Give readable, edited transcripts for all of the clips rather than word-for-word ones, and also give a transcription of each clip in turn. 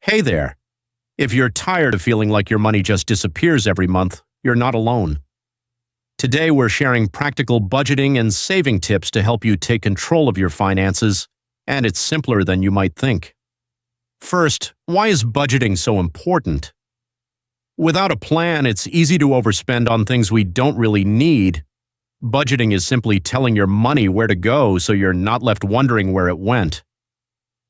Hey there! If you're tired of feeling like your money just disappears every month, you're not alone. Today, we're sharing practical budgeting and saving tips to help you take control of your finances, and it's simpler than you might think. First, why is budgeting so important? Without a plan, it's easy to overspend on things we don't really need. Budgeting is simply telling your money where to go so you're not left wondering where it went.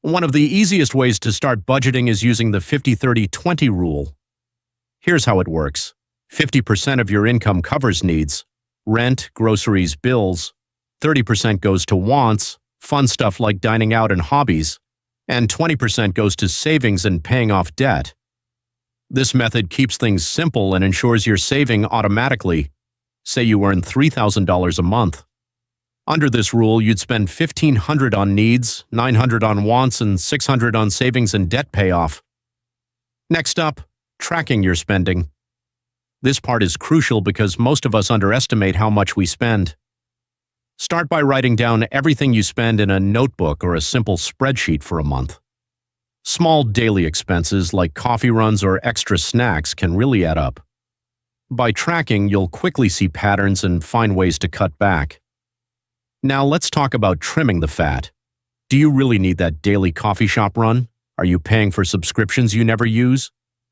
One of the easiest ways to start budgeting is using the 50-30-20 rule. Here's how it works. 50% of your income covers needs, rent, groceries, bills. 30% goes to wants, fun stuff like dining out and hobbies, and 20% goes to savings and paying off debt. This method keeps things simple and ensures you're saving automatically. Say you earn $3,000 a month. Under this rule, you'd spend $1,500 on needs, $900 on wants, and $600 on savings and debt payoff. Next up, tracking your spending. This part is crucial because most of us underestimate how much we spend. Start by writing down everything you spend in a notebook or a simple spreadsheet for a month. Small daily expenses like coffee runs or extra snacks can really add up. By tracking, you'll quickly see patterns and find ways to cut back. Now let's talk about trimming the fat. Do you really need that daily coffee shop run? Are you paying for subscriptions you never use?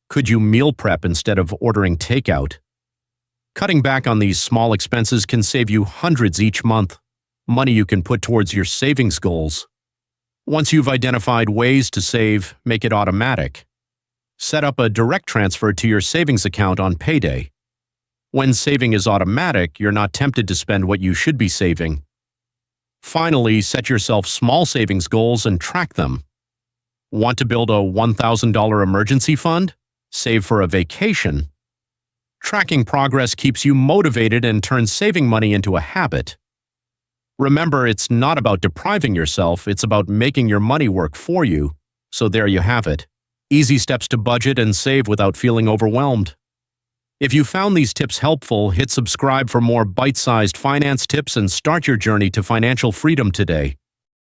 Could you meal prep instead of ordering takeout? Cutting back on these small expenses can save you hundreds each month, money you can put towards your savings goals. Once you've identified ways to save, make it automatic. Set up a direct transfer to your savings account on payday. When saving is automatic, you're not tempted to spend what you should be saving. Finally, set yourself small savings goals and track them. Want to build a $1,000 emergency fund? Save for a vacation? Tracking progress keeps you motivated and turns saving money into a habit. Remember, it's not about depriving yourself, it's about making your money work for you. So there you have it. Easy steps to budget and save without feeling overwhelmed. If you found these tips helpful, hit subscribe for more bite-sized finance tips and start your journey to financial freedom today.